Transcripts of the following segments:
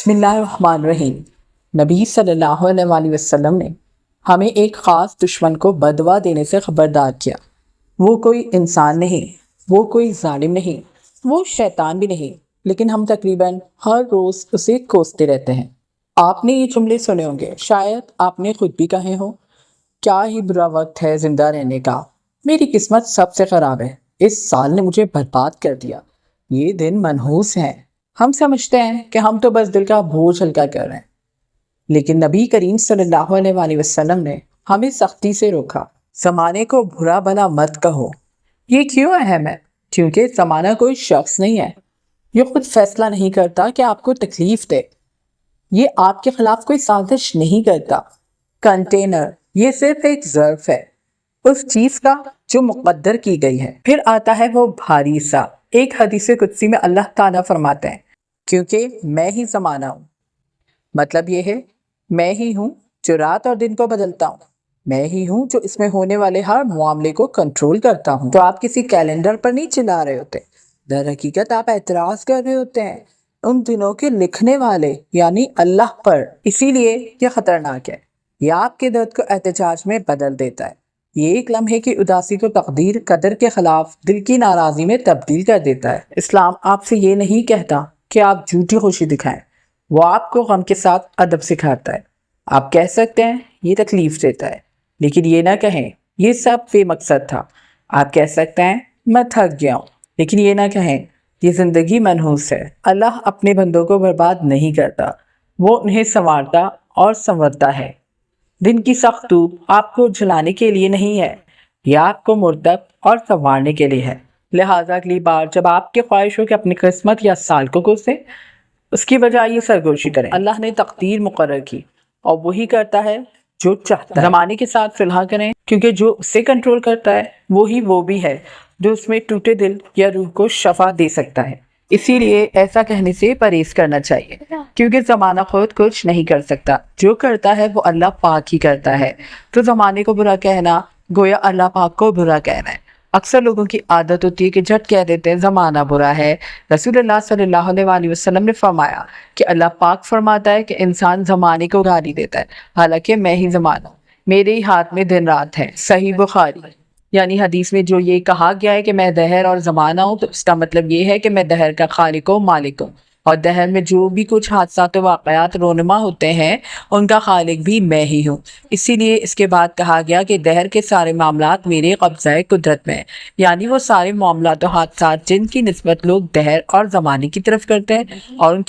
بسم اللہ الرحمن الرحیم۔ نبی صلی اللہ علیہ وسلم نے ہمیں ایک خاص دشمن کو بددعا دینے سے خبردار کیا۔ وہ کوئی انسان نہیں، وہ کوئی ظالم نہیں، وہ شیطان بھی نہیں، لیکن ہم تقریباً ہر روز اسے کوستے رہتے ہیں۔ آپ نے یہ جملے سنے ہوں گے، شاید آپ نے خود بھی کہے ہوں، کیا ہی برا وقت ہے زندہ رہنے کا، میری قسمت سب سے خراب ہے، اس سال نے مجھے برباد کر دیا، یہ دن منحوس ہیں۔ ہم سمجھتے ہیں کہ ہم تو بس دل کا بوجھ ہلکا کر رہے ہیں، لیکن نبی کریم صلی اللہ علیہ وسلم نے ہمیں سختی سے روکا۔ زمانے کو برا بھلا مت کہو۔ یہ کیوں اہم ہے؟ کیونکہ زمانہ کوئی شخص نہیں ہے، یہ خود فیصلہ نہیں کرتا کہ آپ کو تکلیف دے، یہ آپ کے خلاف کوئی سازش نہیں کرتا۔ کنٹینر یہ صرف ایک ظرف ہے اس چیز کا جو مقدر کی گئی ہے۔ پھر آتا ہے وہ بھاری سا۔ ایک حدیث قدسی میں اللہ تعالیٰ فرماتے ہیں، کیونکہ میں ہی زمانہ ہوں، مطلب یہ ہے میں ہی ہوں جو رات اور دن کو بدلتا ہوں، میں ہی ہوں جو اس میں ہونے والے ہر معاملے کو کنٹرول کرتا ہوں۔ تو آپ کسی کیلنڈر پر نہیں چلا رہے ہوتے، در حقیقت آپ اعتراض کر رہے ہوتے ہیں ان دنوں کے لکھنے والے یعنی اللہ پر۔ اسی لیے یہ خطرناک ہے، یہ آپ کے درد کو احتجاج میں بدل دیتا ہے، یہ ایک لمحے کی اداسی کو تقدیر قدر کے خلاف دل کی ناراضی میں تبدیل کر دیتا ہے۔ اسلام آپ سے یہ نہیں کہتا کہ آپ جھوٹی خوشی دکھائیں، وہ آپ کو غم کے ساتھ ادب سکھاتا ہے۔ آپ کہہ سکتے ہیں یہ تکلیف دیتا ہے، لیکن یہ نہ کہیں یہ سب بے مقصد تھا۔ آپ کہہ سکتے ہیں میں تھک گیا ہوں، لیکن یہ نہ کہیں یہ زندگی منحوس ہے۔ اللہ اپنے بندوں کو برباد نہیں کرتا، وہ انہیں سنوارتا اور سنورتا ہے۔ دن کی سخت دھوپ آپ کو جلانے کے لیے نہیں ہے، یہ آپ کو مرتب اور سنوارنے کے لیے ہے۔ لہٰذا اگلی بار جب آپ کی خواہش ہو کہ اپنی قسمت یا سال کو کوسیں، اس کی بجائے یہ سرگوشی کریں، اللہ نے تقدیر مقرر کی اور وہی کرتا ہے جو چاہتا ہے۔ زمانے کے ساتھ صلح کریں، کیونکہ جو اسے کنٹرول کرتا ہے وہی وہ بھی ہے جو اس میں ٹوٹے دل یا روح کو شفا دے سکتا ہے۔ اسی لیے ایسا کہنے سے پرہیز کرنا چاہیے، کیونکہ زمانہ خود کچھ نہیں کر سکتا، جو کرتا ہے وہ اللہ پاک ہی کرتا ہے۔ تو زمانے کو برا کہنا گویا اللہ پاک کو برا کہنا ہے۔ اکثر لوگوں کی عادت ہوتی ہے کہ جھٹ کہہ دیتے ہیں زمانہ برا ہے۔ رسول اللہ صلی اللہ علیہ وسلم نے فرمایا کہ اللہ پاک فرماتا ہے کہ انسان زمانے کو گالی دیتا ہے، حالانکہ میں ہی زمانہ ہوں، میرے ہی ہاتھ میں دن رات ہے۔ صحیح بخاری۔ یعنی حدیث میں جو یہ کہا گیا ہے کہ میں دہر اور زمانہ ہوں، تو اس کا مطلب یہ ہے کہ میں دہر کا خالق و مالک ہوں، اور دہر میں جو بھی کچھ حادثات و واقعات رونما ہوتے ہیں ان کا خالق بھی میں ہی ہوں۔ اسی لیے اس کے بعد کہا گیا کہ دہر کے سارے معاملات میرے قبضہ قدرت میں ہیں، یعنی وہ سارے معاملات و حادثات جن کی نسبت لوگ دہر اور زمانے کی طرف کرتے ہیں اور ان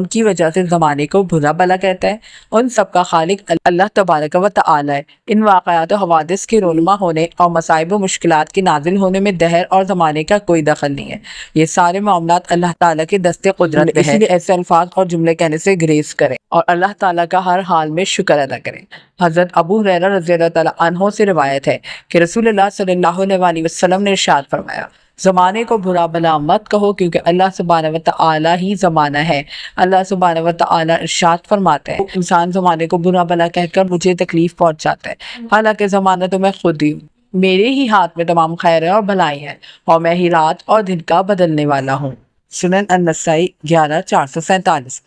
کی وجہ سے زمانے کو برا بھلا کہتے ہیں، ان سب کا خالق اللہ تبارک و تعالی ہے۔ ان واقعات و حوادث کے رونما ہونے اور مصائب و مشکلات کے نازل ہونے میں دہر اور زمانے کا کوئی دخل نہیں ہے، یہ سارے معاملات اللہ تعالیٰ کے دستے قدرت میں ہے۔ اس لیے ایسے الفاظ اور جملے کہنے سے گریز کریں اور اللہ تعالیٰ کا ہر حال میں شکر ادا کریں۔ حضرت ابو ہریرہ رضی اللہ تعالیٰ عنہ سے روایت ہے کہ رسول اللہ صلی اللہ علیہ وسلم نے ارشاد فرمایا، زمانے کو برا بھلا مت کہو، کیونکہ اللہ سبحانہ و تعالیٰ ہی زمانہ ہے۔ اللہ سبحانہ و تعالیٰ ارشاد فرماتے ہیں، انسان زمانے کو برا بھلا کہہ کر مجھے تکلیف پہنچاتا ہے، حالانکہ زمانہ تو میں خود ہی ہوں، میرے ہی ہاتھ میں تمام خیر اور بھلائی ہے، اور میں ہی رات اور دن کا بدلنے والا ہوں۔ سنن النسائی 11447۔